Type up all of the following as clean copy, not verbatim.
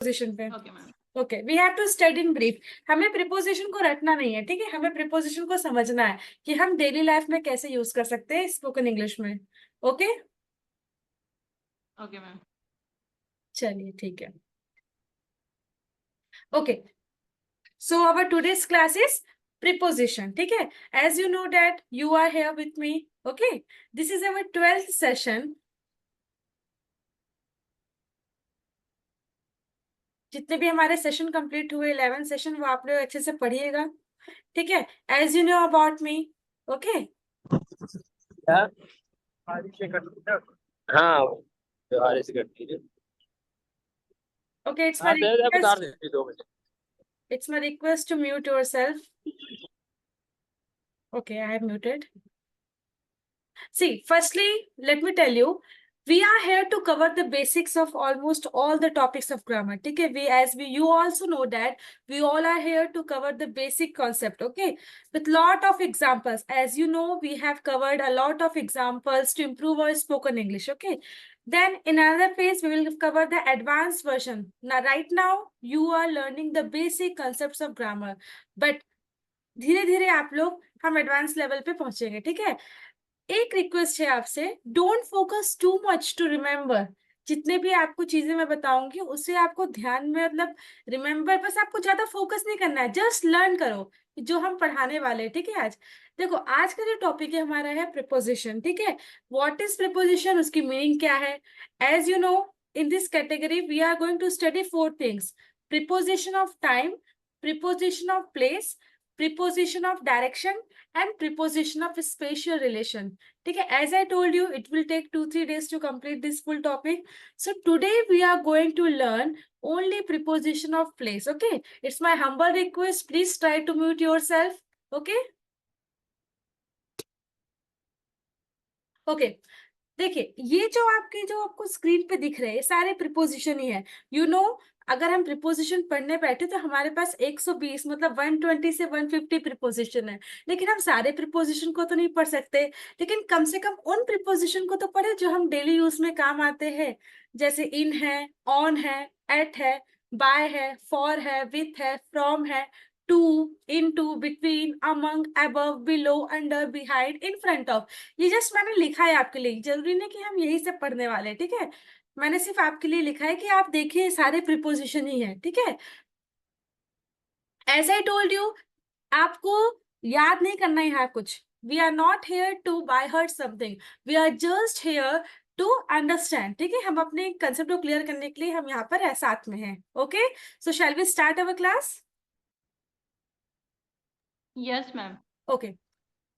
Preposition पे। Okay ma'am. Okay, we have to study in brief. हमें preposition को रटना नहीं है, ठीक है, हमें प्रिपोजिशन को समझना है कि हम डेली लाइफ में कैसे यूज कर सकते हैं स्पोकन इंग्लिश में। Okay, okay ma'am. चलिए ठीक है। Okay, so our today's class is preposition, ठीक है। As you know that you are here with me, okay, this is our 12th session. जितने भी हमारे सेशन कंप्लीट हुए 11 सेशन, वो आप लोग अच्छे से पढ़िएगा, ठीक है। As you know about me, okay. क्या? हाँ, त्योहार से करती है। Okay, it's my हाँ, दे दे, उतार request. देती 2 बजे। It's my request to mute yourself. Okay, I have muted. See, firstly, let me tell you, we are here to cover the basics of almost all the topics of grammar. Okay, you also know that we all are here to cover the basic concept. Okay, with lot of examples. As you know, we have covered a lot of examples to improve our spoken English. Okay. Then in another phase, we will cover the advanced version. Now, right now, you are learning the basic concepts of grammar. But धीरे धीरे आप लोग हम advance level पे पहुंचेंगे, ठीक है। एक रिक्वेस्ट है आपसे, don't focus too much to remember. जितने भी आपको चीजें मैं बताऊंगी उसे आपको ध्यान में, मतलब रिमेम्बर, बस आपको ज्यादा फोकस नहीं करना है, जस्ट लर्न करो जो हम पढ़ाने वाले हैं, ठीक है। आज देखो, आज का जो टॉपिक है हमारा है प्रिपोजिशन, ठीक है। व्हाट इज प्रिपोजिशन, उसकी मीनिंग क्या है। As you know, in this category we are going to study 4 things: preposition of time, preposition of place, preposition of direction, and preposition of spatial relation. ठीक है, as I told you, it will take 2-3 days to complete this full topic. So today we are going to learn only preposition of place. Okay, it's my humble request, please try to mute yourself. Okay. Okay, देखिए, ये जो आपको screen पे दिख रहे हैं सारे preposition ही है। यू नो, अगर हम प्रिपोजिशन पढ़ने बैठे तो हमारे पास 120 मतलब 120 से 150 प्रिपोजिशन है, लेकिन हम सारे प्रिपोजिशन को तो नहीं पढ़ सकते। लेकिन कम से कम उन प्रिपोजिशन को तो पढ़े जो हम डेली यूज में काम आते हैं, जैसे इन है, ऑन है, एट है, बाय है, फॉर है, विथ है, फ्रॉम है, to, into, between, among, above, below, under, behind, in front of. ये जस्ट मैंने लिखा है आपके लिए, जरूरी नहीं कि हम यही से पढ़ने वाले हैं, ठीक है। मैंने सिर्फ आपके लिए लिखा है कि आप देखिए सारे प्रिपोजिशन ही है, ठीक है। एज आई टोल्ड यू, आपको याद नहीं करना है यहाँ कुछ। We are not here to by heart something, we are just here to understand, ठीक है। हम अपने कंसेप्ट को क्लियर करने के लिए हम यहाँ पर साथ में हैं। Okay, so shall we start our class? Yes ma'am. Okay,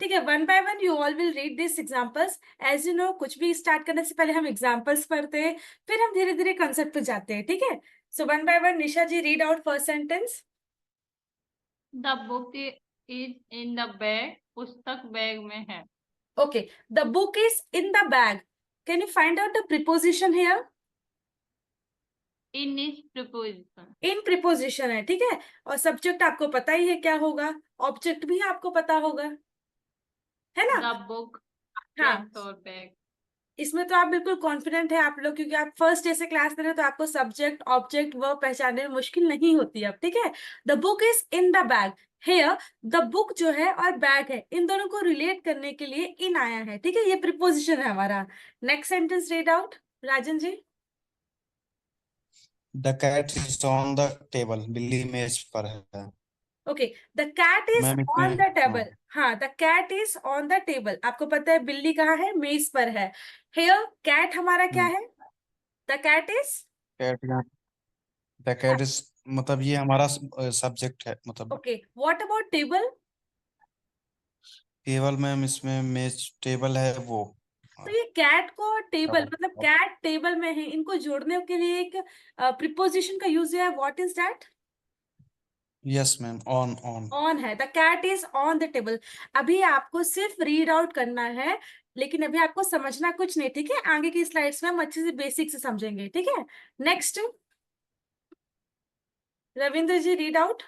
ठीक है, one by one you all will read this examples. As you know, कुछ भी स्टार्ट करने से पहले हम एग्जांपल्स पढ़ते हैं, फिर हम धीरे धीरे कंसेप्ट पे जाते हैं, ठीक है। So one by one, Nisha ji read out first sentence. The book is in the bag, पुस्तक बैग में है। Okay, the book is in the bag, can you find out the preposition here? In is preposition. In preposition है, ठीक है। और subject आपको पता ही है क्या होगा, ऑब्जेक्ट भी आपको पता होगा, है ना। द बुक, हाँ, डेस्क और बैग। इसमें तो आप बिल्कुल कॉन्फिडेंट है आप लोग, क्योंकि आप फर्स्ट डे से क्लास दे रहे हो, तो आपको सब्जेक्ट ऑब्जेक्ट वर्ब पहचानने में मुश्किल नहीं होती अब, ठीक है। The book is in the bag, here the book जो है और बैग है, इन दोनों को रिलेट करने के लिए इन आया है, ठीक है, ये प्रीपोजिशन है हमारा। Next sentence read out, Rajan ji. The cat is on the table, बिल्ली मेज पर है। Okay, the cat is ma'am on इसमें द टेबल। हाँ, the cat is on the table, आपको पता है बिल्ली कहाँ है, मेज पर है। हेयर कैट हमारा क्या है, the cat is. Cat, the cat is, मतलब ये हमारा सब्जेक्ट है, मतलब okay, what about table? Table. Ma'am इसमें मेज टेबल है वो। तो ये कैट को टेबल, मतलब कैट टेबल में है, इनको जोड़ने के लिए एक प्रीपोजिशन का यूज है, what is that? Yes ma'am, on on. On है, the cat is on the table. अभी आपको सिर्फ रीड आउट करना है, लेकिन अभी आपको समझना कुछ नहीं, ठीक है। आगे की स्लाइड्स में हम अच्छे से बेसिक से समझेंगे, ठीक है। Next, Ravindra ji read out.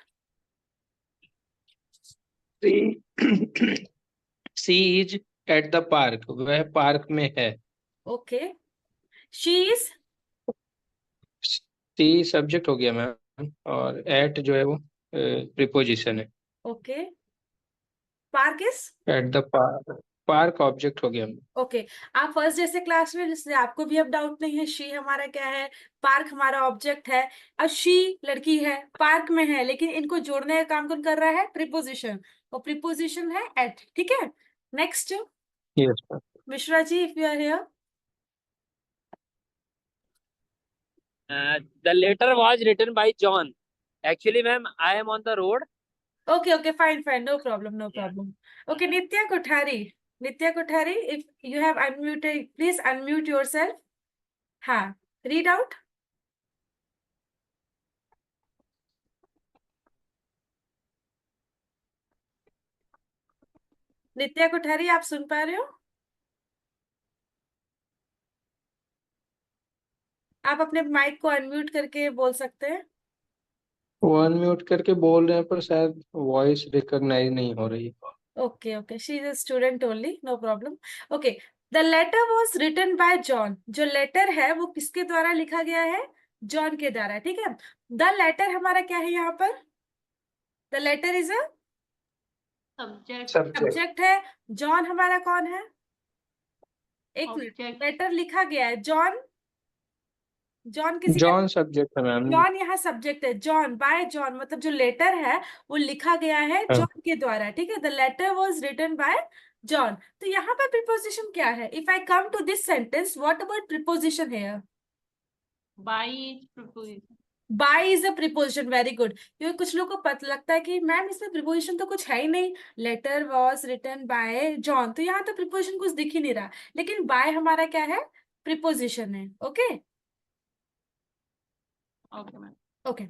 She is at the park, वह पार्क में है। Okay, she is. She subject हो गया मैम, और एट जो है वो प्रीपोजिशन है। Okay, park is, at the park, park object हो गया मैम। ओके। आप फर्स्ट जैसे क्लास में, जिससे आपको भी अब डाउट नहीं है, शी हमारा क्या है, पार्क हमारा ऑब्जेक्ट है। अब शी लड़की है, पार्क में है, लेकिन इनको जोड़ने का काम कौन कर रहा है, प्रीपोजिशन, और प्रीपोजिशन है एट, ठीक है। Next, yes ma'am. Mishra ji, if you are here. The letter was written by John. Actually, ma'am, I am on the road. Okay, okay, fine, fine, no problem, no problem. Okay, Nitya Kothari, if you have unmuted, please unmute yourself. हाँ, read out. नित्या कोठारी, आप सुन पा रहे हो? आप अपने mic को unmute करके बोल सकते हैं। वो अनम्यूट करके बोल रहे हैं पर शायद वॉइस रिकॉग्नाइज नहीं हो रही है। Okay, okay, she is a student only, no problem. Okay, the letter was written by John. जो लेटर है वो किसके द्वारा लिखा गया है, जॉन के द्वारा, ठीक है। द लेटर हमारा क्या है यहाँ पर, the letter is a subject, subject है। जॉन हमारा कौन है, एक मिनट, ऑब्जेक्ट, लेटर लिखा गया है, जॉन, जॉन किसी का, जॉन सब्जेक्ट है मैम। जॉन यहाँ सब्जेक्ट है, जॉन बाय जॉन, मतलब जो लेटर है वो लिखा गया है हाँ। जॉन के द्वारा, ठीक है। The letter was written by John. तो यहाँ पर प्रीपोजिशन क्या है, if I come to this sentence, what about preposition here, by is preposition, by is a preposition, very good. क्योंकि कुछ लोगों को पता लगता है कि मैम इसमें प्रीपोजिशन तो कुछ है ही नहीं, letter was written by John, तो यहाँ तो प्रीपोजिशन कुछ दिख ही नहीं रहा, लेकिन बाय हमारा क्या है, प्रीपोजिशन है। Okay, okay ma'am. Okay,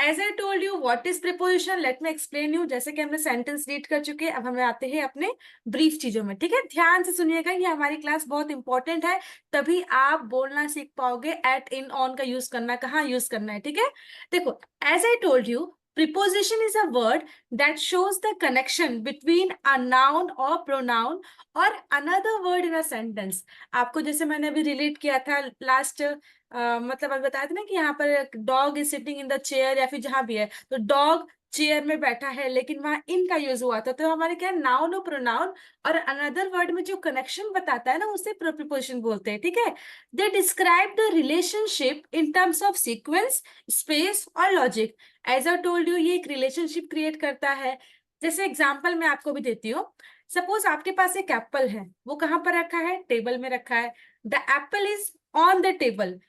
as I told you what is preposition, let me explain you. जैसे कि हमने सेंटेंस रीड कर चुके हैं, अब हमें आते हैं अपने ब्रीफ चीजों में, ठीक है। ध्यान से सुनिएगा, ये हमारी क्लास बहुत इंपॉर्टेंट है, तभी आप बोलना सीख पाओगे। एट, इन, ऑन का यूज करना, कहाँ यूज करना है, ठीक है। देखो, as I told you, preposition is a word that shows the connection between a noun or pronoun or another word in a sentence. आपको जैसे मैंने अभी रिलेट किया था लास्ट, मतलब अभी बताया था ना कि यहाँ पर dog is sitting in the chair, या फिर जहां भी है, तो डॉग चेयर में बैठा है, लेकिन वहां इन का यूज हुआ था, तो हमारे क्या, नाउन और प्रोनाउन और अनदर वर्ड में जो कनेक्शन बताता है ना, उसे प्रीपोजिशन बोलते हैं, ठीक है। They describe the relationship in terms of sequence, space और logic. As I told you, ये एक रिलेशनशिप क्रिएट करता है। जैसे एग्जांपल मैं आपको भी देती हूँ, सपोज आपके पास एक एप्पल है, वो कहाँ पर रखा है, टेबल में रखा है। The Apple is on the table.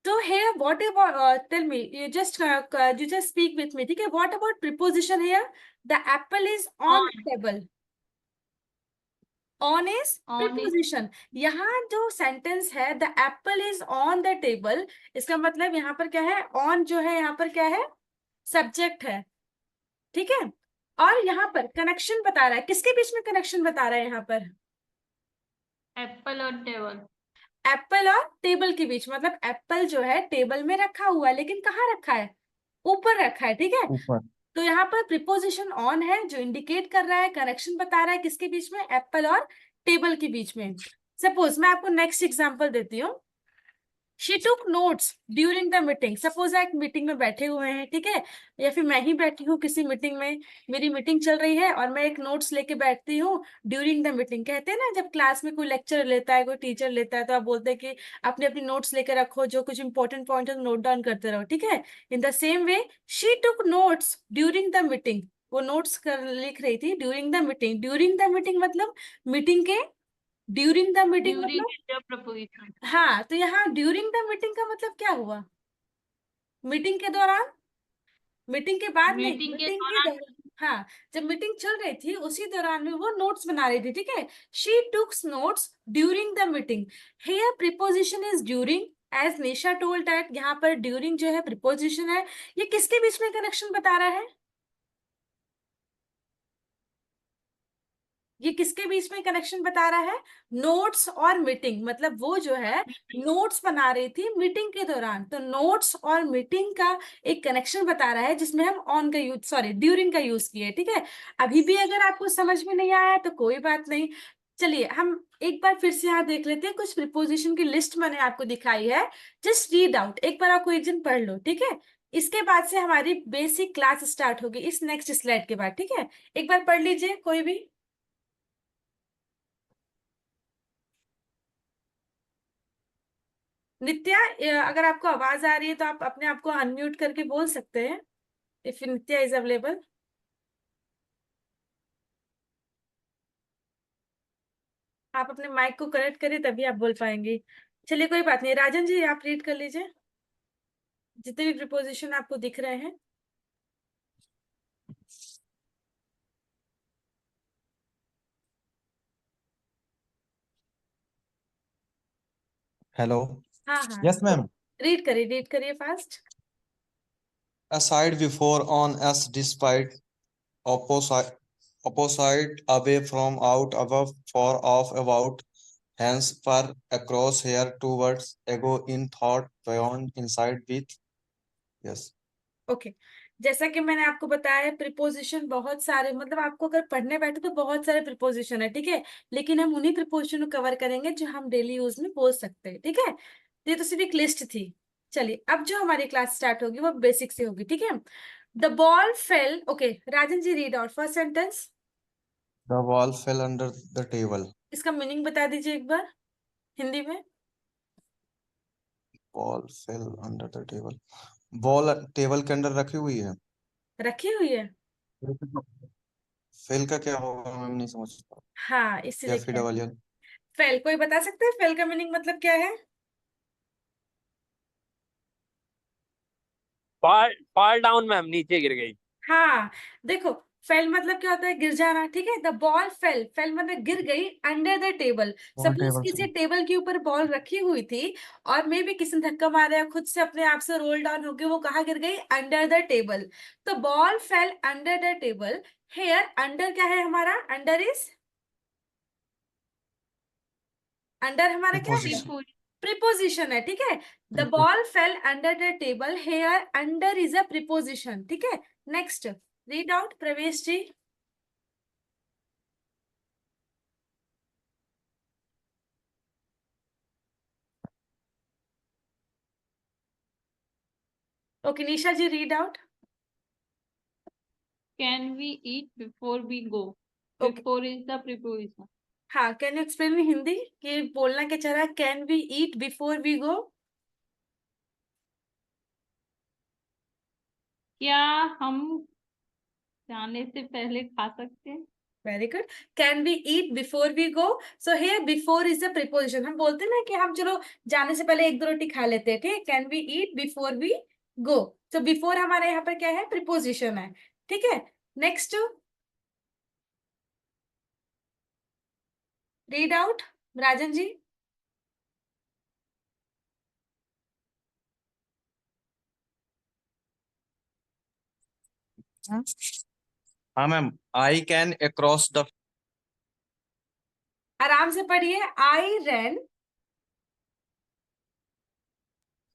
तो here what about tell me, you just speak with me, ठीक है। what about preposition here, the apple is on the table, on is On is- preposition। यहाँ जो sentence है the apple is on the table, इसका मतलब यहाँ पर क्या है, on जो है यहाँ पर क्या है, सब्जेक्ट है, ठीक है। और यहाँ पर कनेक्शन बता रहा है, किसके बीच में कनेक्शन बता रहा है यहाँ पर, एप्पल और टेबल, एप्पल और टेबल के बीच, मतलब एप्पल जो है टेबल में रखा हुआ है, लेकिन कहाँ रखा है, ऊपर रखा है, ठीक है। ऊपर। तो यहाँ पर प्रीपोजिशन ऑन है, जो इंडिकेट कर रहा है, कनेक्शन बता रहा है, किसके बीच में, एप्पल और टेबल के बीच में। सपोज मैं आपको नेक्स्ट एग्जांपल देती हूँ, she took notes during the meeting. Suppose एक मीटिंग में बैठे हुए हैं, ठीक है, या फिर मैं ही बैठी हूँ किसी मीटिंग में, मेरी मीटिंग चल रही है और मैं एक नोट्स लेके बैठती हूँ ड्यूरिंग द मीटिंग। कहते हैं ना, जब क्लास में कोई लेक्चर लेता है, कोई टीचर लेता है, तो आप बोलते हैं कि अपनी अपनी नोट्स लेके रखो, जो कुछ इंपॉर्टेंट पॉइंट है नोट डाउन करते रहो, ठीक है। In the same way she took notes during the meeting, वो नोट्स कर लिख रही थी during the meeting. During the meeting मतलब मीटिंग के, ड्यूरिंग द मीटिंग ड्यूरिंग मतलब, इज अ प्रपोजिशन, हाँ, तो यहाँ ड्यूरिंग द मीटिंग का मतलब क्या हुआ, मीटिंग के दौरान, मीटिंग के बाद नहीं, मीटिंग के मीटिंग के दौरान, दौरान, हाँ, जब मीटिंग चल रही थी उसी दौरान में वो नोट्स बना रही थी, ठीक है। She tooks notes during the meeting. Here preposition is during, as Nisha told that, यहाँ पर ड्यूरिंग जो है प्रीपोजिशन है। ये किसके बीच में कनेक्शन बता रहा है, ये किसके बीच में कनेक्शन बता रहा है, नोट्स और मीटिंग, मतलब वो जो है नोट्स बना रही थी मीटिंग के दौरान, तो नोट्स और मीटिंग का एक कनेक्शन बता रहा है, जिसमें हम ऑन का यूज, सॉरी ड्यूरिंग का यूज किए, ठीक है। अभी भी अगर आपको समझ में नहीं आया तो कोई बात नहीं, चलिए हम एक बार फिर से यहाँ देख लेते हैं, कुछ प्रिपोजिशन की लिस्ट मैंने आपको दिखाई है, जस्ट रीड आउट, एक बार आप क्वेश्चन पढ़ लो, ठीक है। इसके बाद से हमारी बेसिक क्लास स्टार्ट होगी इस नेक्स्ट स्लाइड के बाद, ठीक है। एक बार पढ़ लीजिए कोई भी। नित्या, अगर आपको आवाज आ रही है तो आप अपने आप को अनम्यूट करके बोल सकते हैं, इफ नित्या इज अवेलेबल। आप अपने माइक को कनेक्ट करिए तभी आप बोल पाएंगे। चलिए कोई बात नहीं, राजन जी आप रीड कर लीजिए जितने भी प्रिपोजिशन आपको दिख रहे हैं। हेलो। हाँ हाँ, यस मैम। रीड करिए fast. aside before on as despite opposite away from out above for off about hence per across here towards ago in thought beyond inside with yes okay, जैसा कि मैंने आपको बताया preposition बहुत सारे, मतलब आपको अगर पढ़ने बैठे तो बहुत सारे प्रिपोजिशन है, ठीक है। लेकिन हम उन्हीं प्रिपोजिशन को कवर करेंगे जो हम डेली यूज में बोल सकते हैं, ठीक है। ये तो सिर्फ एक लिस्ट थी। चलिए अब जो हमारी क्लास स्टार्ट होगी वो बेसिक से होगी, ठीक है। The ball fell, okay Rajan ji read out first sentence. the wall fell under the table इसका मीनिंग बता दीजिए एक बार हिंदी में। ball fell under the table ball table के अंदर रखी हुई है रखी हुई है। फेल का क्या होगा मैम नहीं समझ पा हाँ या इसीलिए फिर क्या, डबल फेल कोई बता सकते हैं फेल का मीनिंग मतलब क्या है? फॉल डाउन मैम, नीचे गिर गई। हाँ देखो, फेल मतलब क्या होता है, गिर जाना, ठीक है। द बॉल फेल, फेल मतलब गिर गई अंडर द टेबल। और सपोज टेबल किसी से टेबल के ऊपर बॉल रखी हुई थी और मे भी किसी ने धक्का मारा या खुद से अपने आप से रोल डाउन हो गई, वो कहाँ गिर गई? Under the table. तो ball fell under the table. Here under क्या है हमारा? अंडर इज, अंडर हमारा क्या है? प्रीपोजिशन प्रिपोजिशन है, ठीक है। The ball fell under the table, here under is a preposition, ठीक है। Next read out Pravesh ji. Okay Nisha ji read out. Can we eat before we go? Okay. Before is the preposition. हाँ, can you explain in Hindi कि बोलना क्या चाह रहा है? Can we eat before we go? क्या हम जाने से पहले खा सकते हैं? Very good. Can we eat before we go? So here before is the preposition. हम बोलते हैं ना कि हम चलो जाने से पहले एक दो रोटी खा लेते हैं, ठीक है। Can we eat before we go, so before हमारे यहाँ पर क्या है? प्रिपोजिशन है, ठीक है। Next read out Rajan ji. हाँ ma'am I can across the आराम से पढ़िए। I ran,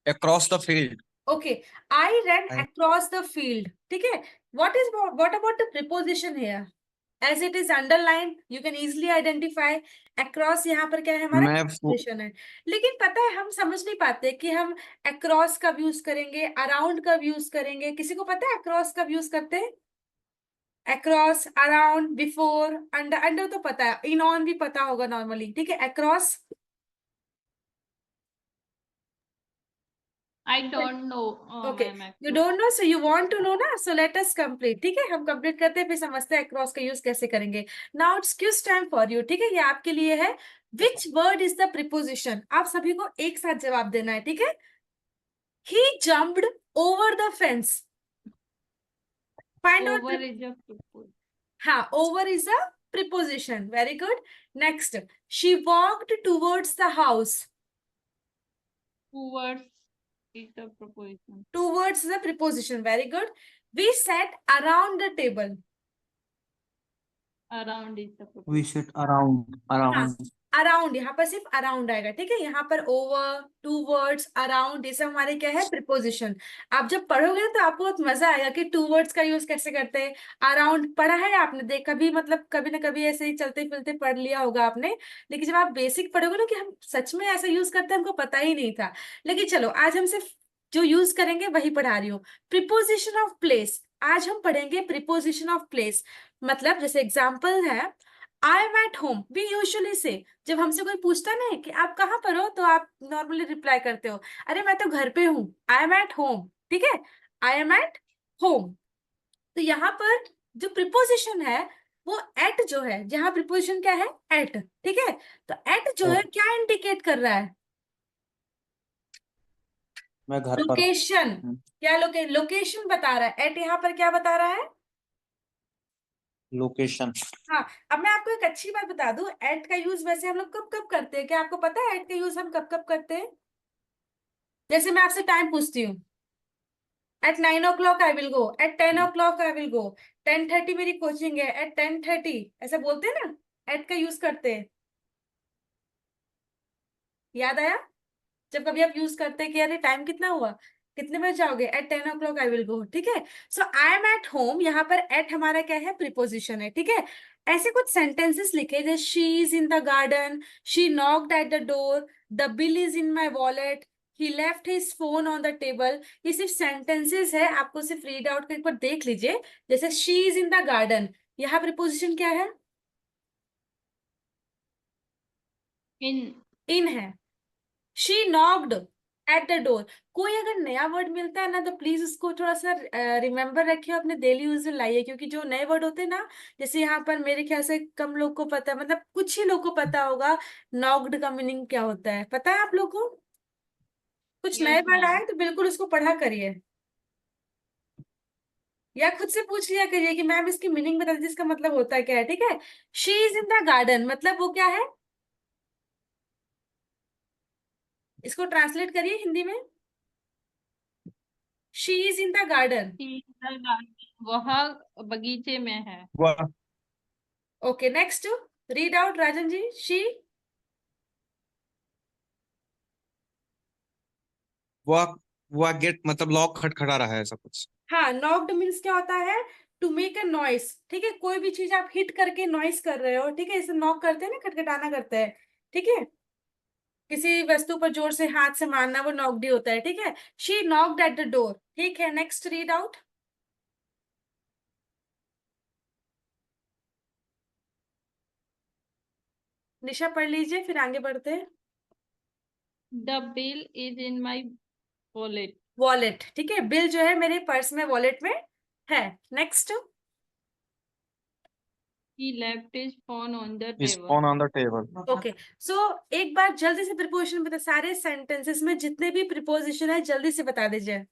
across the field okay I ran and across the field, ठीक है। What about the preposition here? As it is underlined, you can easily identify across। यहाँ पर क्या है हमारा? मैं preposition है। लेकिन पता है हम समझ नहीं पाते कि हम across कब यूज करेंगे, around कब यूज करेंगे। किसी को पता है across कब यूज करते हैं? across, around, before, under, under तो पता है, in on भी पता होगा नॉर्मली, ठीक है। across I don't know, okay, ma'am. You don't know, so you want to know ना, सो लेट अस कंप्लीट, ठीक है। हम कंप्लीट करते हैं फिर समझते हैं अक्रॉस का यूज कैसे करेंगे। Now it's quiz time for you, ठीक है। ये आपके लिए है। Which word is the preposition? आप सभी को एक साथ जवाब देना है, ठीक है। He jumped over the fence, find Over out. is a preposition. हाँ, over is a preposition, very good. Next, she walked towards the house, Towards is the preposition. Towards is a preposition, very good. We sat around the table, Around is the We preposition. sit around हाँ, around, यहाँ पर सिर्फ around आएगा, ठीक है। यहाँ पर over, towards, around, ये सब हमारे क्या है, प्रिपोजिशन। आप जब पढ़ोगे ना तो आपको बहुत मजा आएगा कि टूवर्ड्स का यूज कैसे करते हैं। अराउंड पढ़ा है आपने, देख कभी, मतलब कभी ना कभी ऐसे ही चलते फिरते पढ़ लिया होगा आपने, लेकिन जब आप बेसिक पढ़ोगे ना कि हम सच में ऐसा यूज करते हैं, हमको पता ही नहीं था। लेकिन चलो आज हम सिर्फ जो यूज करेंगे वही पढ़ा रही हूँ। प्रिपोजिशन ऑफ प्लेस, आज हम पढ़ेंगे प्रिपोजिशन ऑफ प्लेस। मतलब जैसे एग्जाम्पल है, I am at home, we usually say, जब हमसे कोई पूछता ना है कि आप कहाँ पर हो, तो आप नॉर्मली रिप्लाई करते हो, अरे मैं तो घर पे हूँ, आई एम एट होम, ठीक है, आई एम एट होम। तो यहाँ पर जो प्रिपोजिशन है वो एट जो है, जहाँ प्रिपोजिशन क्या है, एट, ठीक है। तो एट जो है क्या इंडिकेट कर रहा है, मैं घर पर लोकेशन, हूँ। क्या लोकेशन बता रहा है, एट यहाँ पर क्या बता रहा है। लोकेशन। हाँ, अब मैं आपको एक अच्छी बात बता दूं, एट का यूज वैसे हम लोग कब कब करते हैं, क्या आपको पता है एट का यूज हम कब कब करते हैं। जैसे मैं आपसे टाइम पूछती हूँ, at 9 o'clock I will go, at 10 o'clock I will go, 10:30 मेरी कोचिंग है, एट 10:30, ऐसा बोलते हैं ना, एट का यूज करते हैं। याद आया, जब कभी आप यूज करते हैं कि अरे टाइम कितना हुआ, कितने बजे जाओगे, एट 10 o'clock आई विल गो, ठीक है। सो आई एम एट होम, यहाँ पर एट हमारा क्या है, प्रीपोजिशन है, ठीक है। ऐसे कुछ सेंटेंसेस लिखे, जैसे she is in the garden, she knocked at the door, the bill is in my wallet, he left his phone on the table. ये सिर्फ सेंटेंसेस है, आपको सिर्फ रीड आउट कर एक बार देख लीजिए। जैसे she is in the garden, यहाँ प्रीपोजिशन क्या है, in, इन है। She knocked at the door, कोई अगर नया वर्ड मिलता है ना तो प्लीज उसको थोड़ा सा रिमेम्बर रखिए, अपने डेली यूज में लाइए, क्योंकि जो नए वर्ड होते हैं ना, जैसे यहाँ पर मेरे ख्याल से कम लोग को पता है, मतलब कुछ ही लोग को पता होगा नॉक्ड का मीनिंग क्या होता है, पता है आप लोग को। कुछ नए yes वर्ड ma'am, आए तो बिल्कुल उसको पढ़ा करिए, या खुद से पूछ लिया करिए कि मैम इसकी मीनिंग बता दीजिए, इसका मतलब होता है क्या है, ठीक है। She is in the garden, मतलब वो क्या है, इसको ट्रांसलेट करिए हिंदी में, she is in the garden. she is the garden, वह बगीचे में है। वह okay, next, read out Rajan ji, she. वह वह गेट मतलब लॉक खटखटा रहा है, ऐसा कुछ। हाँ, नॉक्ड मीन्स क्या होता है, टू मेक अ नॉइस, ठीक है, कोई भी चीज आप हिट करके नॉइस कर रहे हो, ठीक है, इसे नॉक करते हैं ना, खटखटाना करते हैं, ठीक है। किसी वस्तु पर जोर से हाथ से मारना, वो नॉक्ड ही होता है, ठीक है। She knocked at the door, ठीक है, नेक्स्ट रीड आउट। निशा पढ़ लीजिए, फिर आगे बढ़ते हैं। the bill is in my wallet, wallet, ठीक है, बिल जो है मेरे पर्स में, वॉलेट में है। Next, he left his phone on the is table, phone on the table. Okay. So एक बार जल्दी से प्रिपोजिशन बता, सारे सेंटेंसेस में जितने भी प्रिपोजिशन है जल्दी से बता दीजिए।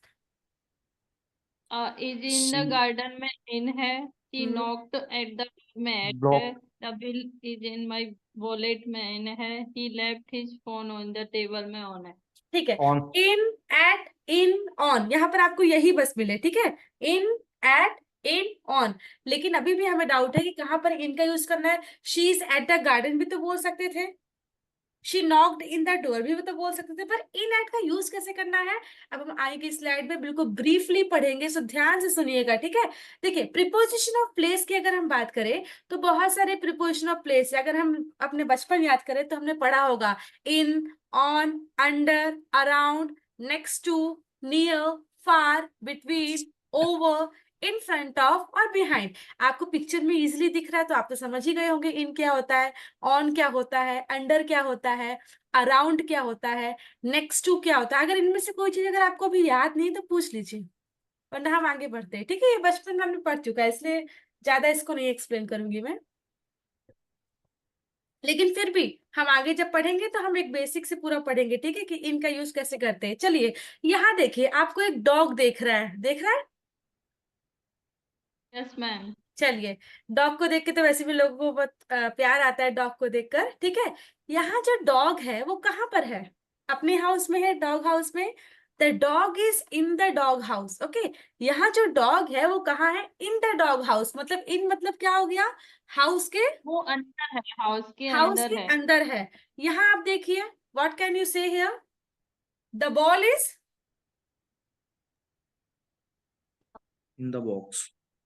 is in the She garden में in है, he hmm, knocked at the door में at है, block the bill is in my wallet में in है, he left his phone on the table में on है। ठीक है। On. In, at, in, on, यहाँ पर आपको यही बस मिले, ठीक है, इन, एट, इन, ऑन। लेकिन अभी भी हमें डाउट है कि कहाँ पर इन का यूज करना है। She is at the garden भी तो बोल सकते थे, she knocked in the door भी तो बोल सकते थे, पर इन एट का यूज कैसे करना है, अब हम आगे की स्लाइड में बिल्कुल ब्रीफली पढ़ेंगे, सो ध्यान से सुनिएगा, ठीक है। देखिए, प्रिपोजिशन ऑफ प्लेस की अगर हम बात करें तो बहुत सारे प्रिपोजिशन ऑफ प्लेस है, अगर हम अपने बचपन याद करें तो हमने पढ़ा होगा, in, on, under, around, next to, near, far, between, over, in front of और बिहाइंड। आपको पिक्चर में इजिली दिख रहा है तो आप तो समझ ही गए होंगे इन क्या होता है, ऑन क्या होता है, अंडर क्या होता है, अराउंड क्या होता है, नेक्स्ट टू क्या होता है। अगर इनमें से कोई चीज अगर आपको अभी याद नहीं तो पूछ लीजिए, वरना हम आगे बढ़ते हैं, ठीक है। ये बचपन में हमने पढ़ चुका है, इसलिए ज्यादा इसको नहीं एक्सप्लेन करूंगी मैं, लेकिन फिर भी हम आगे जब पढ़ेंगे तो हम एक बेसिक से पूरा पढ़ेंगे, ठीक है, कि इनका यूज कैसे करते हैं। चलिए, यहाँ देखिए, आपको एक डॉग देख रहा है, देख रहा है। yes ma'am, चलिए, डॉग को देख के तो वैसे भी लोगों को बहुत प्यार आता है डॉग को देखकर, ठीक है। यहाँ जो डॉग है वो कहाँ पर है, अपने हाउस में है, डॉग हाउस में, the dog is in the dog house. Okay, यहाँ जो डॉग है वो कहाँ है? In the dog house. मतलब इन मतलब क्या हो गया? हाउस के वो अंदर है, हाउस के हाउस अंदर के है। अंदर है। यहाँ आप देखिए, व्हाट कैन यू से here? The ball is In the box.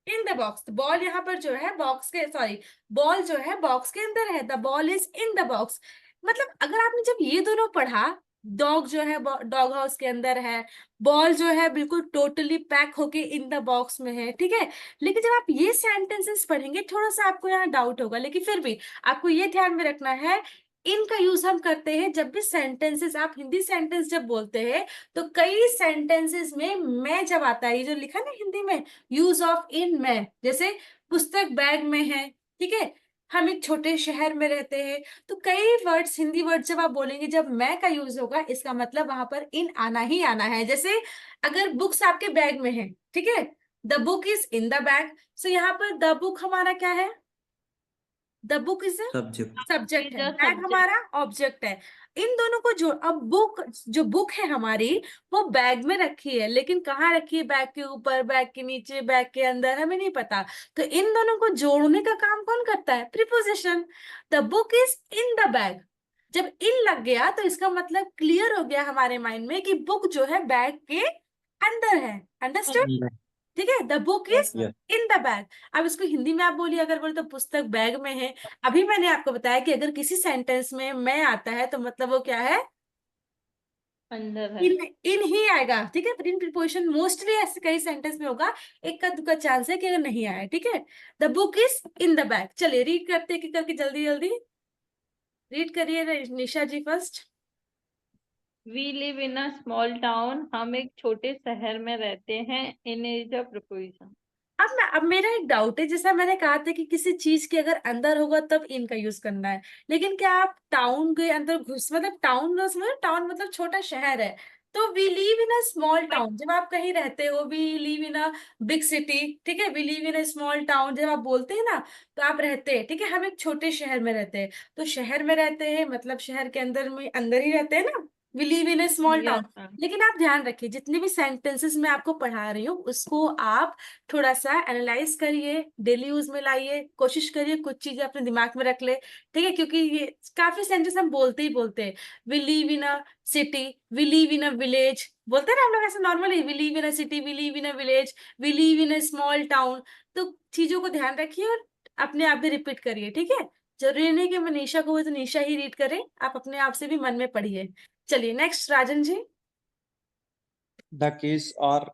In the box. Ball यहाँ पर जो है बॉक्स के, सॉरी, बॉल जो है बॉक्स के अंदर है। The ball is in the box. मतलब अगर आपने जब ये दोनों पढ़ा, डॉग जो है डॉग हाउस के अंदर है, बॉल जो है बिल्कुल टोटली पैक होके इन द बॉक्स में है, ठीक है। लेकिन जब आप ये सेंटेंसेस पढ़ेंगे थोड़ा सा आपको यहाँ डाउट होगा, लेकिन फिर भी आपको ये ध्यान में रखना है, इनका यूज हम करते हैं जब भी सेंटेंसेस, आप हिंदी सेंटेंस जब बोलते हैं तो कई सेंटेंसेस में मैं जब आता है, ये जो लिखा ना हिंदी में, यूज ऑफ इन में, जैसे पुस्तक बैग में है, ठीक है, हम एक छोटे शहर में रहते हैं, तो कई वर्ड्स, हिंदी वर्ड जब आप बोलेंगे जब मैं का यूज होगा, इसका मतलब वहां पर इन आना ही आना है। जैसे अगर बुक्स आपके बैग में है, ठीक है, the book is in the bag, so यहाँ पर द बुक हमारा क्या है? The book is Subject. Subject है, Is a बैग subject. हमारा ऑब्जेक्ट है। इन दोनों को जोड़, अब बुक, जो बुक है हमारी वो बैग में रखी है, लेकिन कहाँ रखी है? बैग के ऊपर, बैग के नीचे, बैग के अंदर, हमें नहीं पता। तो इन दोनों को जोड़ने का काम कौन करता है? Preposition. The book is in the bag, जब इन लग गया तो इसका मतलब क्लियर हो गया हमारे माइंड में कि बुक जो है बैग के अंदर है। अंडरस्टूड? ठीक है, the book is Yes. In the bag. अब इसको हिंदी में आप बोलिए, अगर बोले तो पुस्तक बैग में है। अभी मैंने आपको बताया कि अगर किसी सेंटेंस में मैं आता है तो मतलब वो क्या है? अंदर है। इन ही आएगा, ठीक है। इन प्रीपोजिशन मोस्टली ऐसे कई सेंटेंस में होगा, एक का दुका चांस है कि अगर नहीं आया, ठीक है। The book is in the bag. चलिए रीड करते करके जल्दी जल्दी रीड करिए Nisha ji first. We live in a small town, हम एक छोटे शहर में रहते हैं। In is a preposition. अब मेरा एक डाउट है, जैसा मैंने कहा था कि किसी चीज के अगर अंदर होगा तब इन का यूज करना है, लेकिन क्या आप टाउन के अंदर घुस, मतलब टाउन, टाउन मतलब छोटा शहर है, तो we live in a small town जब आप कहीं रहते हो, we live in a big city, ठीक है, we live in a small town जब आप बोलते हैं ना, तो आप रहते हैं, ठीक है, हम एक छोटे शहर में रहते हैं, तो शहर में रहते हैं मतलब शहर के अंदर में अंदर ही रहते हैं ना, we live in a small town. Yes ma'am. लेकिन आप ध्यान रखिए, जितने भी सेंटेंसेस मैं आपको पढ़ा रही हूँ उसको आप थोड़ा सा एनालाइज करिए, डेली यूज में लाइए, कोशिश करिए कुछ चीजें अपने दिमाग में रख ले, ठीक है, क्योंकि ये काफी सेंटेंस हम बोलते ही बोलते हैं। We live in a city, we live in a village, बोलते हैं ना हम लोग ऐसे normally, we live in a city, we live in a village, we live in a small town. तो चीजों को ध्यान रखिए और अपने आप भी रिपीट करिए, ठीक है। जरूरी नहीं कि मैं निशा को हो तो निशा ही रीड करें, आप अपने आप से भी मन में पढ़िए। चलिए next Rajan ji. The keys are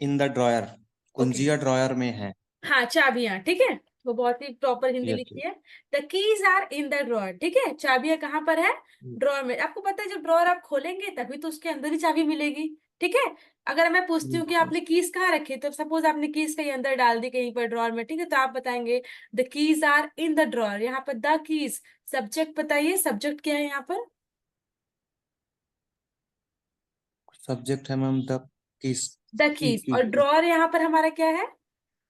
in the drawer. Okay, कुंजिया ड्रॉयर में है। हाँ चाबियां, ठीक है, वो बहुत ही प्रॉपर हिंदी Yes. लिखी है। The keys are in the drawer, ठीक है, चाबियां कहाँ पर है? ड्रॉअर में। आपको पता है जब ड्रॉअर आप खोलेंगे तभी तो उसके अंदर ही चाबी मिलेगी, ठीक है। अगर मैं पूछती हूँ कि Yes. आपने कीज कहाँ रखी, तो सपोज आपने कीज कहीं अंदर डाल दी कहीं पर ड्रॉअर में, ठीक है, तो आप बताएंगे the keys are in the drawer. यहाँ पर द कीज सब्जेक्ट, बताइए सब्जेक्ट क्या है यहाँ पर? सब्जेक्ट है ma'am the keys the keys, और की ड्रॉअर यहाँ पर हमारा क्या है?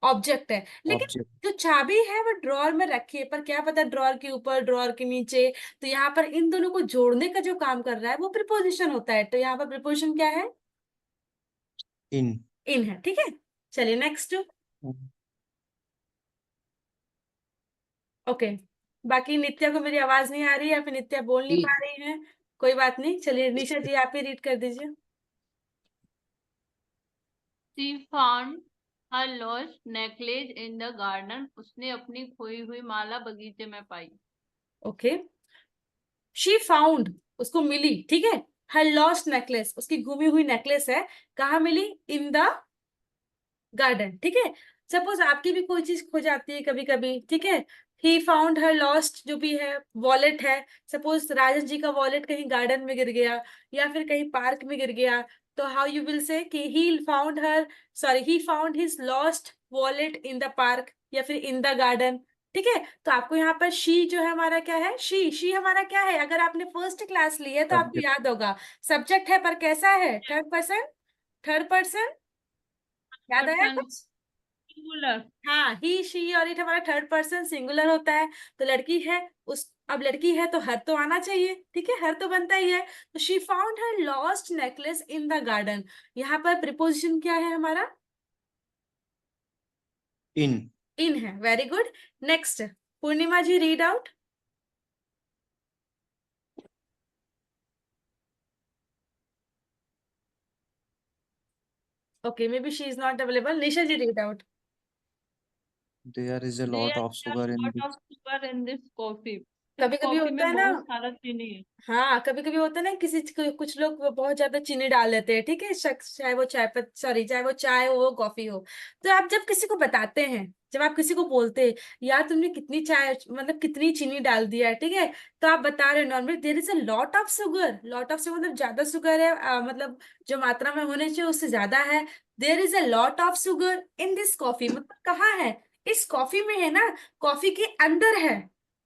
ऑब्जेक्ट है। लेकिन ऑब्जेक्ट जो चाबी है वो ड्रॉअर में रखी है, पर क्या पता ड्रॉअर के ऊपर, ड्रॉअर के नीचे, तो यहाँ पर इन दोनों को जोड़ने का जो काम कर रहा है वो प्रीपोजिशन होता है, तो यहाँ पर प्रीपोजिशन क्या है? इन। इन है, ठीक है। चलिए नेक्स्ट। ओके, बाकी नित्या को मेरी आवाज नहीं आ रही है या फिर नित्या बोल नहीं पा रही है, कोई बात नहीं, चलिए निशा जी आप ही रीड कर दीजिए। She found her lost necklace in the garden, उसने अपनी खोई हुई माला बगीचे में पाई। ओके, शी फाउंड, उसको मिली, ठीक है, हर लॉस्ट नेकलेस, उसकी गुमी हुई नेकलेस है, कहाँ मिली? इन द गार्डन, ठीक है। सपोज आपकी भी कोई चीज खो जाती है कभी कभी, ठीक है, ही फाउंड हर लॉस्ट जो भी है, वॉलेट है, सपोज राजन जी का वॉलेट कहीं गार्डन में गिर गया या फिर कहीं पार्क में गिर गया, तो हाउ यू विल से कि he found her, sorry, he found his lost wallet in the park या फिर इन द गार्डन, ठीक है। तो आपको यहाँ पर शी जो है हमारा क्या है? शी हमारा क्या है? अगर आपने फर्स्ट क्लास ली है तो आपको सब्जेक्ट याद होगा, सब्जेक्ट है, पर कैसा है? थर्ड पर्सन, थर्ड पर्सन, याद आया पर्सन। कुछ? सिंगुलर। हाँ, ही शी और इट हमारा थर्ड पर्सन सिंगुलर होता है। तो लड़की है, उस अब लड़की है तो हर तो आना चाहिए, ठीक है, हर तो बनता ही है। तो she found her lost necklace in the garden. यहाँ पर प्रिपोजिशन क्या है हमारा? In. इन है। Very good. Next, Purnima ji read out. Okay, maybe she is not available. Nisha ji read out. There is a lot of sugar in lot this. Of sugar in this coffee. कभी इस कभी coffee होता में है ना, बहुत सारा चीनी है। हाँ कभी कभी होता है ना, कुछ लोग बहुत ज्यादा चीनी डाल देते हैं, ठीक है, शख्स चाहे वो चाहे वो चाय हो कॉफी हो। तो आप जब किसी को बताते हैं, जब आप किसी को बोलते हैं यार तुमने कितनी चाय मतलब कितनी चीनी डाल दिया है, ठीक है, तो आप बता रहे हो normally there is a lot of sugar. Lot of sugar मतलब ज्यादा शुगर है, मतलब जो मात्रा में होने चाहिए उससे ज्यादा है। There is a lot of sugar in this coffee, मतलब कहाँ है? इस कॉफी में है ना, कॉफी के अंदर है।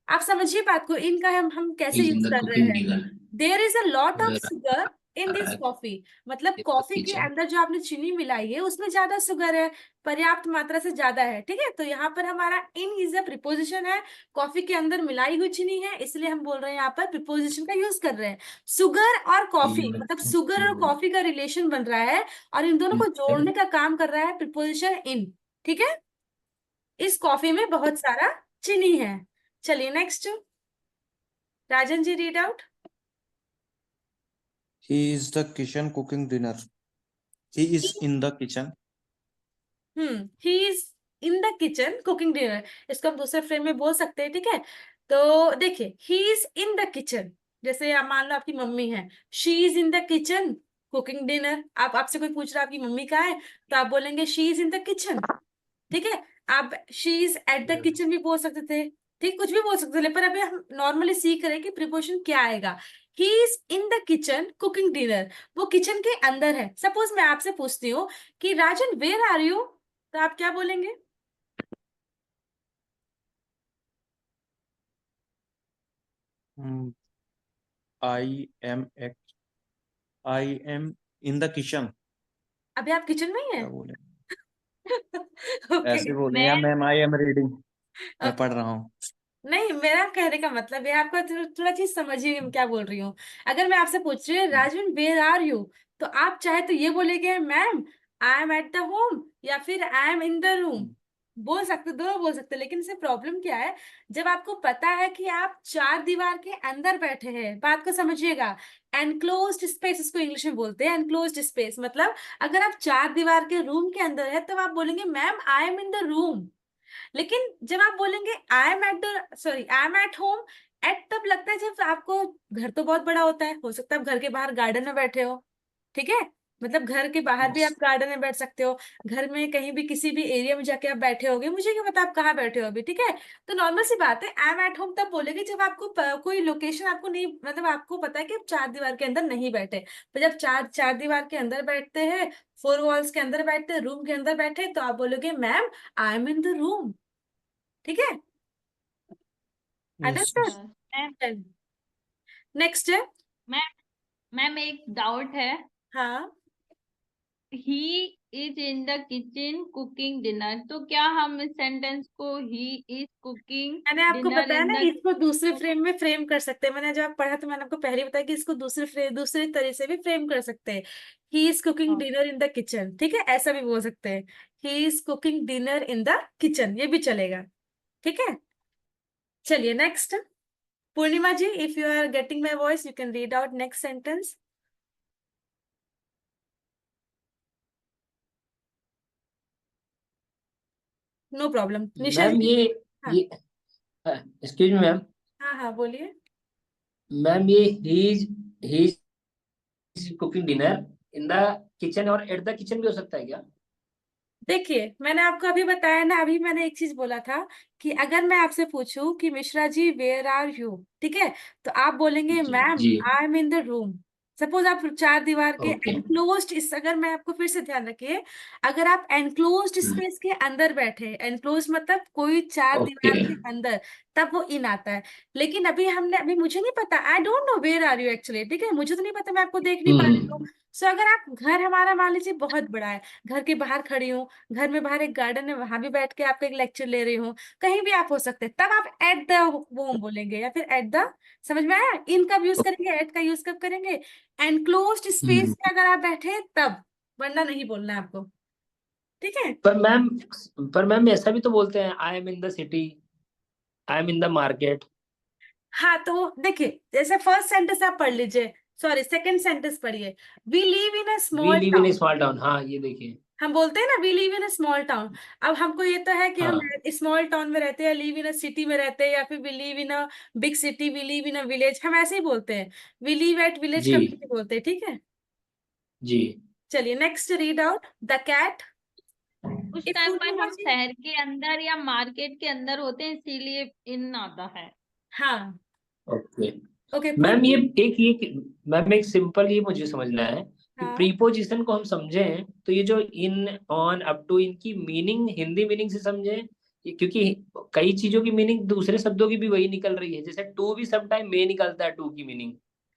आप समझिए बात को, इनका हम कैसे is in यूज the कर रहे cooking हैं। dinner there is a lot of where sugar in this at coffee, मतलब in the कॉफी के kitchen. अंदर जो आपने चीनी मिलाई है उसमें ज्यादा शुगर है, पर्याप्त मात्रा से ज्यादा है, ठीक है। तो यहाँ पर हमारा इन इज अ प्रिपोजिशन है। कॉफी के अंदर मिलाई हुई चीनी है, इसलिए हम बोल रहे हैं यहाँ पर प्रिपोजिशन का यूज कर रहे हैं। शुगर और कॉफी, In the मतलब शुगर और cooking कॉफी का रिलेशन बन रहा है, और इन दोनों को dinner, जोड़ने का काम कर रहा है प्रिपोजिशन इन, ठीक है। इस कॉफी में बहुत सारा चीनी है। चलिए next, Rajan ji read out. He is the kitchen cooking dinner. He is in the kitchen. He is in the kitchen cooking dinner. इसको हम दूसरे फ्रेम में बोल सकते हैं, ठीक है। तो देखिए, he is in the kitchen, जैसे आप मान लो आपकी मम्मी है, she is in the kitchen cooking dinner. आप आपसे कोई पूछ रहा है आपकी मम्मी कहाँ है, तो आप बोलेंगे she is in the kitchen, ठीक है। आप she is at the kitchen भी बोल सकते थे, ठीक, कुछ भी बोल सकते थे, पर अभी हम नॉर्मली सीख रहे हैं कि प्रिपोजिशन क्या आएगा। He is in the kitchen cooking dinner, वो किचन के अंदर है। सपोज मैं आपसे पूछती हूँ कि राजन वेयर आर यू, तो आप क्या बोलेंगे? Hmm, I am I am in the kitchen. अभी आप किचन में ही क्या हैं? बोले? ओके। ऐसे बोले या मैं मैम आई एम रीडिंग. मैं ओके, पढ़ रहा हूँ. नहीं, मेरा कहने का मतलब है आपका थोड़ा चीज समझिए मैं क्या बोल रही हूँ। अगर मैं आपसे पूछ रही हूँ राजन वेयर आर यू, तो आप चाहे तो ये बोलेंगे ma'am I am at the home, या फिर आई एम इन द रूम, बोल सकते, दोनों बोल सकते, लेकिन इससे प्रॉब्लम क्या है, जब आपको पता है कि आप चार दीवार के अंदर बैठे हैं, बात को समझिएगा। एनक्लोज्ड स्पेस इसको इंग्लिश में बोलते हैं, एनक्लोज्ड स्पेस मतलब अगर आप चार दीवार के रूम के अंदर है तब आप बोलेंगे ma'am I am in the room. लेकिन जब आप बोलेंगे I am at the sorry I am at home, at तब लगता है जब आपको, घर तो बहुत बड़ा होता है, हो सकता है आप घर के बाहर गार्डन में बैठे हो, ठीक है, मतलब घर के बाहर भी आप गार्डन में बैठ सकते हो, घर में कहीं भी किसी भी एरिया में जाके आप बैठे होगे, मुझे क्या पता आप कहाँ बैठे हो अभी, ठीक है। तो नॉर्मल सी बात है, आई एम एट होम तब बोलेंगे जब आपको कोई लोकेशन आपको नहीं, मतलब आपको पता है कि आप चार दीवार के अंदर नहीं बैठे। तो जब चार चार दीवार के अंदर बैठते हैं, फोर वॉल्स के अंदर बैठते हैं, रूम के अंदर बैठे, तो आप बोलोगे ma'am I am in the room, ठीक है। Yes, yes. अंडरस्टैंड? नेक्स्ट है। मैम मैम एक डाउट है। हाँ, he is in the kitchen cooking dinner, तो क्या हम इस सेंटेंस को ही इज कुकिंग मैंने आपको डिनर बताया इन ना द इसको दूसरे फ्रेम में फ्रेम कर सकते हैं। मैंने जब पढ़ा तो मैंने आपको पहले बताया कि इसको दूसरे तरह से भी फ्रेम कर सकते हैं। He is cooking dinner in the kitchen, ठीक है, ऐसा भी बोल सकते हैं। He is cooking dinner in the kitchen, ये भी चलेगा, ठीक है। चलिए next, Purnima ji if you are getting my voice you can read out next sentence. No problem. Nisha ma'am ji. हाँ ये एक्सक्यूज मी मैम. हाँ हाँ बोलिए। मैम ये ही is cooking dinner in the kitchen और एट द किचन भी हो सकता है क्या? देखिए, मैंने आपको अभी बताया ना, अभी मैंने एक चीज बोला था कि अगर मैं आपसे पूछूं कि Mishra ji where are you, ठीक है, तो आप बोलेंगे जी मैम जी. I am in the room. Suppose आप चार दीवार के ओके. एनक्लोज्ड, इस अगर मैं आपको फिर से ध्यान रखिए, अगर आप एनक्लोज्ड स्पेस के अंदर बैठे, एनक्लोज मतलब कोई चार ओके. दीवार के अंदर, तब वो इन आता है। लेकिन अभी मुझे नहीं पता, I don't know where are you actually, ठीक है, मुझे तो नहीं पता, मैं आपको देख नहीं पा रही हूँ। सो अगर आप घर हमारा मान लीजिए बहुत बड़ा है, घर के बाहर खड़ी हूँ, घर में बाहर एक गार्डन है, वहां भी बैठ के आपका एक लेक्चर ले रही हूँ, कहीं भी आप हो सकते हैं, तब आप एट द होम बोलेंगे या फिर एट द, समझ में आया? इन कब यूज करेंगे, एट का यूज कब करेंगे? एनक्लोज्ड स्पेस में अगर आप बैठे हैं तब, वरना नहीं बोलना है आपको, ठीक है? पर मैम ऐसा भी तो बोलते हैं, I am in the city, I am in the market. हाँ तो देखिए, जैसे फर्स्ट सेंटेंस आप पढ़ लीजिए, सॉरी सेकंड सेंटेंस पढ़िए, we live in a we small live in a town. Small town, हाँ ये देखिए। हम बोलते हैं ना we live in a small town. अब हमको ये तो है कि हम हाँ स्मॉल टाउन में रहते हैं, लिव इन अ सिटी में रहते हैं, या फिर we live in a big city, we live in a village, हम ऐसे ही बोलते हैं। वी लिव एट विलेज जी कभी नहीं बोलते, ठीक है? जी। चलिए next, read out the cat. उस इफ टाइम पर हम पूर्णिमा जी, शहर के अंदर या मार्केट के अंदर होते हैं, इसीलिए इन आता है। हाँ ओके ओके मैम, ये पूर्णिमा। एक मैम एक सिंपल ये मुझे समझना है कि हाँ प्रीपोजिशन को हम समझें तो ये जो इन, ऑन, अप टू, इनकी मीनिंग हिंदी मीनिंग से समझें, क्योंकि कई चीजों की मीनिंग दूसरे शब्दों की भी वही निकल रही है, जैसे टू भी सम टाइम में निकलता है, टू की मीनिंग।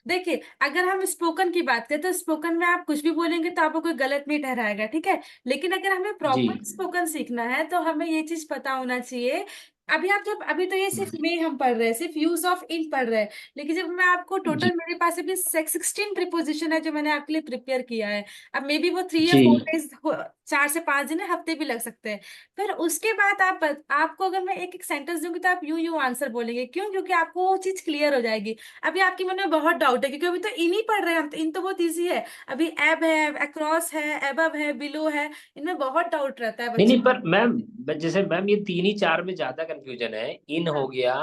देखिए, अगर हम स्पोकन की बात करें तो स्पोकन में आप कुछ भी बोलेंगे तो आपको कोई गलत नहीं ठहराएगा, ठीक है? लेकिन अगर हमें जी प्रॉपर स्पोकन सीखना है तो हमें ये चीज पता होना चाहिए। अभी तो ये सिर्फ में हम पढ़ रहे हैं, सिर्फ यूज ऑफ इन पढ़ रहे हैं, लेकिन जब मैं आपको जी टोटल, मेरे पास अभी 16 प्रीपोजिशन है जो मैंने आपके लिए प्रिपेयर किया है। अब मे बी वो 3 या जी 4 डेज, 4 से 5 दिन है, हफ्ते भी लग सकते हैं। फिर उसके बाद आपको अगर मैं एक एक सेंटेंस दूंगी तो आप यूं आंसर बोलेंगे, क्यों? क्योंकि आपको वो चीज क्लियर हो जाएगी। अभी आपके मन में बहुत डाउट है, क्योंकि अभी तो इन ही पढ़ रहे हैं हम, तो इन तो बहुत इजी है। अभी एब है, अक्रॉस है, एबव है, बिलो है, इनमें बहुत डाउट रहता है नहीं बच्चों नहीं, को। पर मैम जैसे मैम ये तीन ही चार में ज्यादा कंफ्यूजन है, इन हो हाँ। गया,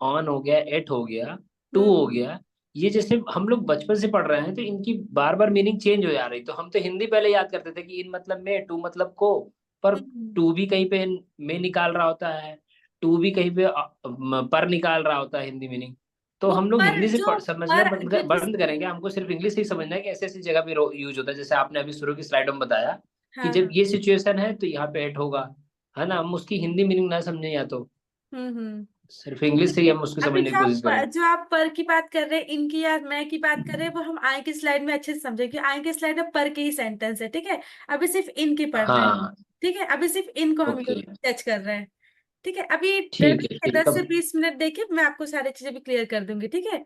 ऑन हो गया, एट हो गया, टू हो हम्म गया। ये जैसे हम लोग बचपन से पढ़ रहे हैं तो इनकी बार बार मीनिंग चेंज हो जा रही, तो हम तो हिंदी पहले याद करते थे कि इन मतलब में, टू मतलब को, पर हम्म। टू भी कहीं पे में निकाल रहा होता है, टू भी कहीं पे पर निकाल रहा होता है हिंदी मीनिंग। तो वो हम लोग पर हिंदी से जो, समझना पर जो जिस, बंद करेंगे, हमको सिर्फ इंग्लिश ही समझना है कि ऐसी ऐसी जगह पे यूज होता है, जैसे आपने अभी शुरू की स्लाइड में बताया कि हाँ जब हाँ। ये सिचुएशन है तो यहाँ पे एट होगा, है ना? हम उसकी हिंदी मीनिंग ना समझे, या तो हम्म। सिर्फ इंग्लिश से ही देखिए, हम उसको अभी समझने की कोशिश करें। जो आप पर की बात कर रहे हैं, इनकी या मैं की बात कर रहे हैं, वो हम आगे की स्लाइड में अच्छे से समझे कि आगे की स्लाइड में पर के ही सेंटेंस है, ठीक है? अभी सिर्फ इनकी पढ़ रहे हैं, हाँ ठीक है? अभी सिर्फ इनको हम ओके, टच कर रहे हैं, ठीक है? अभी ठीक है फिर 10 से 20 मिनट देखिए, मैं आपको सारी चीजें भी क्लियर कर दूंगी, ठीक है?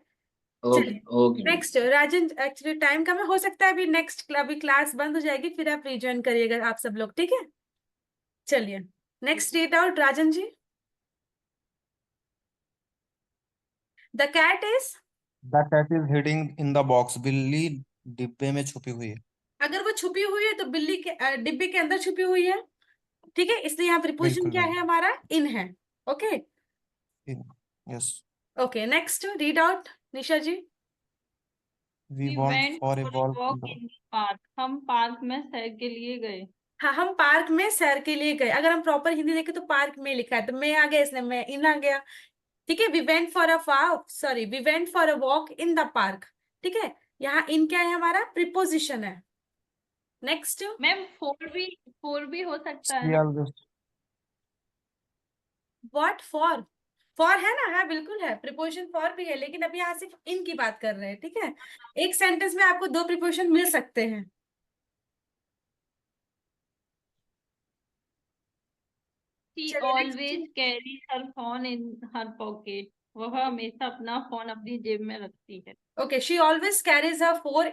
ओके चलिए ओके मैम। नेक्स्ट, राजन, एक्चुअली टाइम कम है, हो सकता है अभी नेक्स्ट अभी क्लास बंद हो जाएगी, फिर आप रिज्वाइन करिएगा आप सब लोग, ठीक है? चलिए next, read out Rajan ji. The cat is, The cat is hiding in the box. बिल्ली डिब्बे में छुपी हुई है। अगर वो छुपी हुई है तो बिल्ली के डिब्बे के अंदर छुपी हुई है, ठीक है? इसलिए यहाँ प्रीपोजिशन बिल्कुल क्या मैम। है हमारा? इन है। Okay yes. Okay next, read out Nisha ji. We we went went for a for walk in walk the in park, हम पार्क में सैर के लिए गए। हाँ, हम पार्क में सैर के लिए गए। अगर हम प्रॉपर हिंदी देखें तो पार्क में लिखा है, तो मैं आ गया इसलिए मैं इन आ गया, ठीक है? We went for a sorry, we went for a walk in the park, ठीक है? यहाँ इन क्या है? हमारा प्रीपोजिशन है। नेक्स्ट, मैम फोर भी हो सकता है She ना? always what? फॉर है ना? हाँ बिल्कुल है, प्रीपोजिशन फॉर भी है, लेकिन अभी यहाँ सिर्फ इन की बात कर रहे हैं, ठीक है? एक सेंटेंस में आपको 2 प्रीपोजिशन मिल सकते हैं। शी चलिए next, always carry her phone in her pocket, वह हमेशा अपना फोन अपनी जेब में रखती है। Okay, she always carries her phone